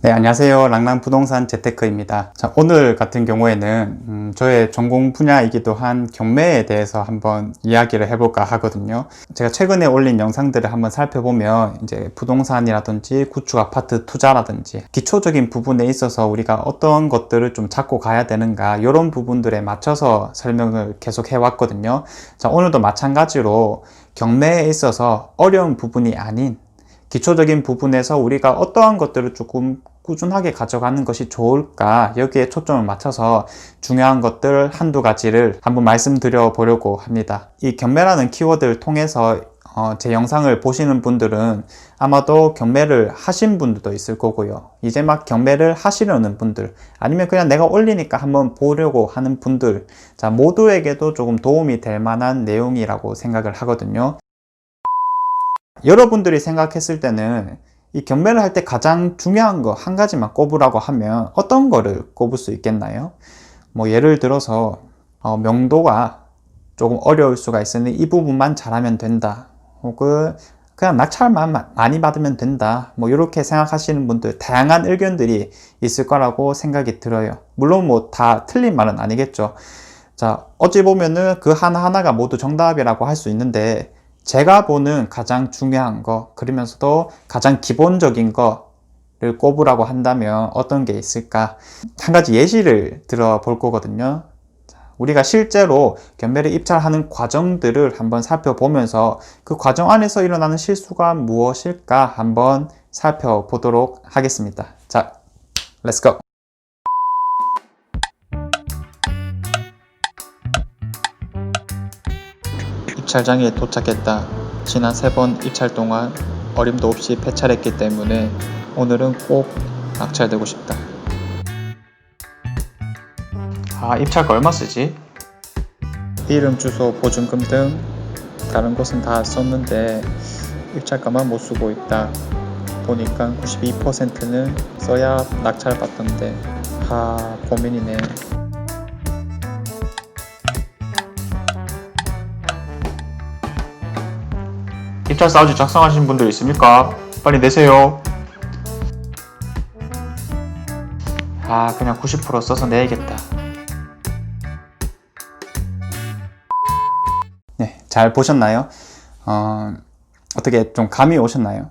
네, 안녕하세요. 랑랑부동산 재테크입니다. 자, 오늘 같은 경우에는 저의 전공 분야이기도 한 경매에 대해서 한번 이야기를 해볼까 하거든요. 제가 최근에 올린 영상들을 한번 살펴보면 이제 부동산이라든지 구축 아파트 투자라든지 기초적인 부분에 있어서 우리가 어떤 것들을 좀 잡고 가야 되는가 이런 부분들에 맞춰서 설명을 계속 해왔거든요. 자, 오늘도 마찬가지로 경매에 있어서 어려운 부분이 아닌 기초적인 부분에서 우리가 어떠한 것들을 조금 꾸준하게 가져가는 것이 좋을까, 여기에 초점을 맞춰서 중요한 것들 한두 가지를 한번 말씀드려 보려고 합니다. 이 경매라는 키워드를 통해서 제 영상을 보시는 분들은 아마도 경매를 하신 분들도 있을 거고요. 이제 막 경매를 하시려는 분들, 아니면 그냥 내가 올리니까 한번 보려고 하는 분들, 자, 모두에게도 조금 도움이 될 만한 내용이라고 생각을 하거든요. 여러분들이 생각했을 때는 이 경매를 할 때 가장 중요한 거 한 가지만 꼽으라고 하면 어떤 거를 꼽을 수 있겠나요? 뭐 예를 들어서 명도가 조금 어려울 수가 있으니 이 부분만 잘하면 된다, 혹은 그냥 낙찰만 많이 받으면 된다, 뭐 이렇게 생각하시는 분들 다양한 의견들이 있을 거라고 생각이 들어요. 물론 뭐 다 틀린 말은 아니겠죠. 자, 어찌 보면은 그 하나하나가 모두 정답이라고 할 수 있는데, 제가 보는 가장 중요한 거, 그러면서도 가장 기본적인 거를 꼽으라고 한다면 어떤 게 있을까? 한 가지 예시를 들어볼 거거든요. 우리가 실제로 경매를 입찰하는 과정들을 한번 살펴보면서 그 과정 안에서 일어나는 실수가 무엇일까 한번 살펴보도록 하겠습니다. 자, 렛츠 고! 입찰장에 도착했다. 지난 3번 입찰 동안 어림도 없이 폐찰했기 때문에 오늘은 꼭 낙찰되고 싶다. 입찰가 얼마 쓰지? 이름, 주소, 보증금 등 다른 곳은 다 썼는데 입찰가만 못 쓰고 있다. 보니까 92%는 써야 낙찰 받던데. 고민이네. 입찰 사우지 작성하신 분들 있습니까? 빨리 내세요. 그냥 90% 써서 내야겠다. 네, 잘 보셨나요? 어떻게 좀 감이 오셨나요?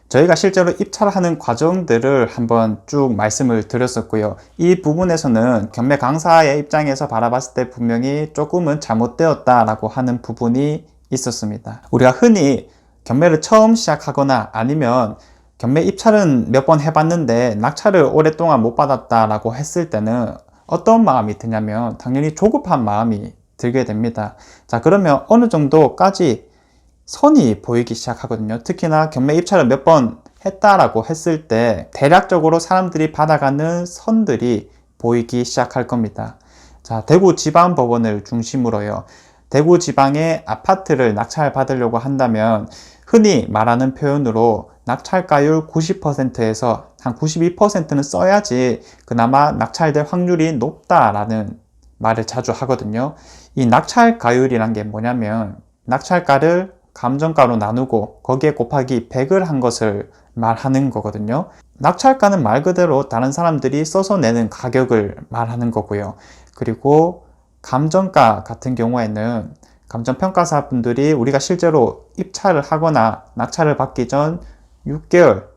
저희가 실제로 입찰하는 과정들을 한번 쭉 말씀을 드렸었고요. 이 부분에서는 경매 강사의 입장에서 바라봤을 때 분명히 조금은 잘못되었다라고 하는 부분이 있었습니다. 우리가 흔히 경매를 처음 시작하거나 아니면 경매 입찰은 몇 번 해봤는데 낙찰을 오랫동안 못 받았다라고 했을 때는 어떤 마음이 드냐면 당연히 조급한 마음이 들게 됩니다. 자, 그러면 어느 정도까지 선이 보이기 시작하거든요. 특히나 경매 입찰을 몇 번 했다라고 했을 때 대략적으로 사람들이 받아가는 선들이 보이기 시작할 겁니다. 자, 대구지방법원을 중심으로요. 대구지방의 아파트를 낙찰 받으려고 한다면 흔히 말하는 표현으로 낙찰가율 90%에서 한 92%는 써야지 그나마 낙찰될 확률이 높다라는 말을 자주 하거든요. 이 낙찰가율이란 게 뭐냐면 낙찰가를 감정가로 나누고 거기에 곱하기 100을 한 것을 말하는 거거든요. 낙찰가는 말 그대로 다른 사람들이 써서 내는 가격을 말하는 거고요. 그리고 감정가 같은 경우에는 감정평가사 분들이 우리가 실제로 입찰을 하거나 낙찰을 받기 전 6개월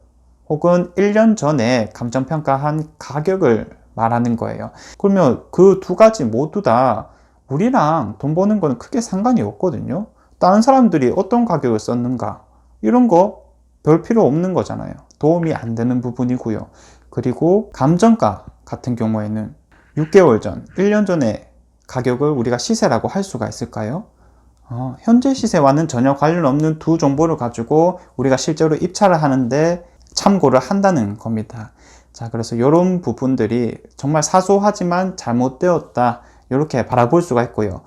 혹은 1년 전에 감정평가한 가격을 말하는 거예요. 그러면 그 두 가지 모두 다 우리랑 돈 버는 거는 크게 상관이 없거든요. 다른 사람들이 어떤 가격을 썼는가 이런 거 별 필요 없는 거잖아요. 도움이 안 되는 부분이고요. 그리고 감정가 같은 경우에는 6개월 전, 1년 전에 가격을 우리가 시세라고 할 수가 있을까요? 현재 시세와는 전혀 관련 없는 두 정보를 가지고 우리가 실제로 입찰을 하는데 참고를 한다는 겁니다. 자, 그래서 이런 부분들이 정말 사소하지만 잘못되었다, 이렇게 바라볼 수가 있고요.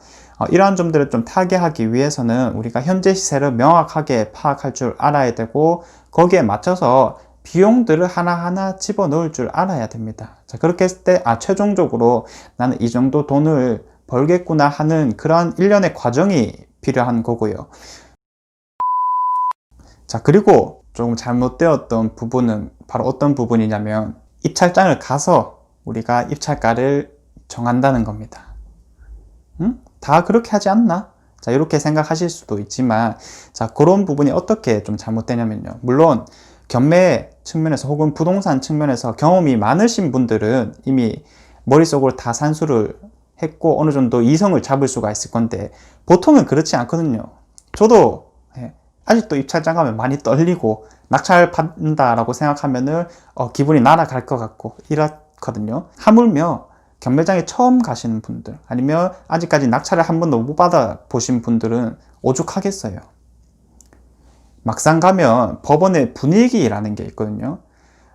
이러한 점들을 좀 타개하기 위해서는 우리가 현재 시세를 명확하게 파악할 줄 알아야 되고 거기에 맞춰서 비용들을 하나하나 집어넣을 줄 알아야 됩니다. 자, 그렇게 했을 때 최종적으로 나는 이 정도 돈을 벌겠구나 하는 그런 일련의 과정이 필요한 거고요. 자, 그리고 조금 잘못되었던 부분은 바로 어떤 부분이냐면 입찰장을 가서 우리가 입찰가를 정한다는 겁니다. 응? 다 그렇게 하지 않나? 자, 이렇게 생각하실 수도 있지만, 자, 그런 부분이 어떻게 좀 잘못되냐면요. 물론, 경매 측면에서 혹은 부동산 측면에서 경험이 많으신 분들은 이미 머릿속으로 다 산수를 했고, 어느 정도 이성을 잡을 수가 있을 건데, 보통은 그렇지 않거든요. 저도, 아직도 입찰장 가면 많이 떨리고, 낙찰 받는다라고 생각하면은, 기분이 날아갈 것 같고, 이렇거든요. 하물며, 경매장에 처음 가시는 분들 아니면 아직까지 낙찰을 한 번도 못 받아 보신 분들은 오죽하겠어요. 막상 가면 법원의 분위기라는 게 있거든요.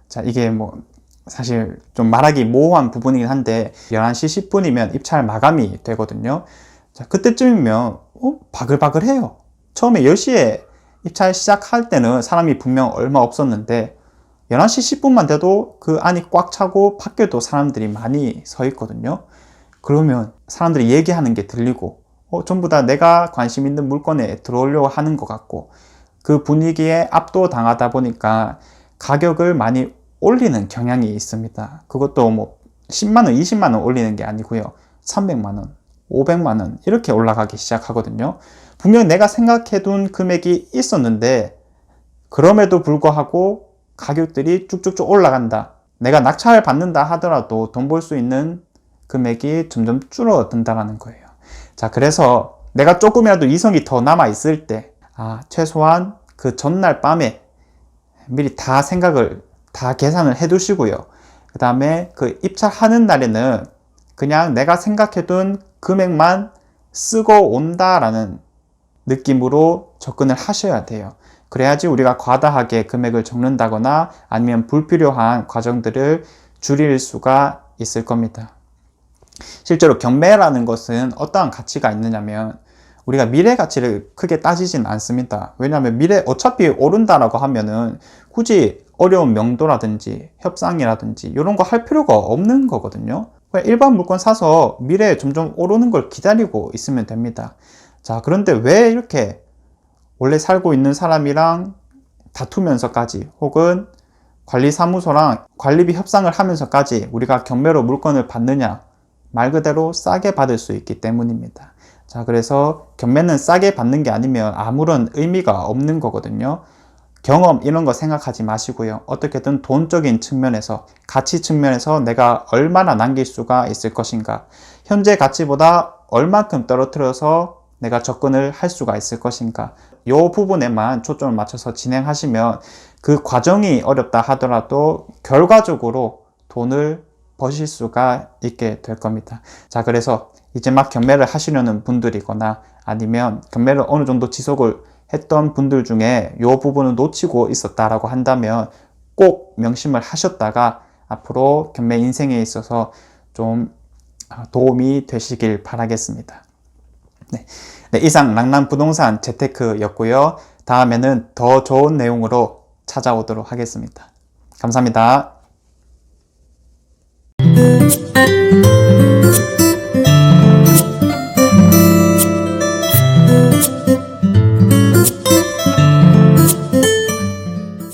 자, 이게 뭐 사실 좀 말하기 모호한 부분이긴 한데 11시 10분이면 입찰 마감이 되거든요. 자, 그때쯤이면 바글바글해요. 처음에 10시에 입찰 시작할 때는 사람이 분명 얼마 없었는데 11시 10분만 돼도 그 안이 꽉 차고 밖에도 사람들이 많이 서 있거든요. 그러면 사람들이 얘기하는 게 들리고 전부 다 내가 관심 있는 물건에 들어오려고 하는 것 같고 그 분위기에 압도당하다 보니까 가격을 많이 올리는 경향이 있습니다. 그것도 뭐 10만 원, 20만 원 올리는 게 아니고요. 300만 원, 500만 원 이렇게 올라가기 시작하거든요. 분명 내가 생각해둔 금액이 있었는데 그럼에도 불구하고 가격들이 쭉쭉쭉 올라간다. 내가 낙찰 받는다 하더라도 돈 벌 수 있는 금액이 점점 줄어든다는 거예요. 자, 그래서 내가 조금이라도 이성이 더 남아 있을 때, 최소한 그 전날 밤에 미리 다 생각을, 다 계산을 해 두시고요. 그 다음에 그 입찰하는 날에는 그냥 내가 생각해둔 금액만 쓰고 온다라는 느낌으로 접근을 하셔야 돼요. 그래야지 우리가 과다하게 금액을 적는다거나 아니면 불필요한 과정들을 줄일 수가 있을 겁니다. 실제로 경매라는 것은 어떠한 가치가 있느냐면 우리가 미래 가치를 크게 따지진 않습니다. 왜냐하면 미래 어차피 오른다라고 하면은 굳이 어려운 명도라든지 협상이라든지 이런 거 할 필요가 없는 거거든요. 그냥 일반 물건 사서 미래에 점점 오르는 걸 기다리고 있으면 됩니다. 자, 그런데 왜 이렇게 원래 살고 있는 사람이랑 다투면서까지 혹은 관리사무소랑 관리비 협상을 하면서까지 우리가 경매로 물건을 받느냐? 말 그대로 싸게 받을 수 있기 때문입니다. 자, 그래서 경매는 싸게 받는 게 아니면 아무런 의미가 없는 거거든요. 경험 이런 거 생각하지 마시고요. 어떻게든 돈적인 측면에서 가치 측면에서 내가 얼마나 남길 수가 있을 것인가, 현재 가치보다 얼만큼 떨어뜨려서 내가 접근을 할 수가 있을 것인가, 이 부분에만 초점을 맞춰서 진행하시면 그 과정이 어렵다 하더라도 결과적으로 돈을 버실 수가 있게 될 겁니다. 자, 그래서 이제 막 경매를 하시려는 분들이거나 아니면 경매를 어느 정도 지속을 했던 분들 중에 이 부분을 놓치고 있었다라고 한다면 꼭 명심을 하셨다가 앞으로 경매 인생에 있어서 좀 도움이 되시길 바라겠습니다. 네, 이상 랑랑부동산 재테크였고요. 다음에는 더 좋은 내용으로 찾아오도록 하겠습니다. 감사합니다.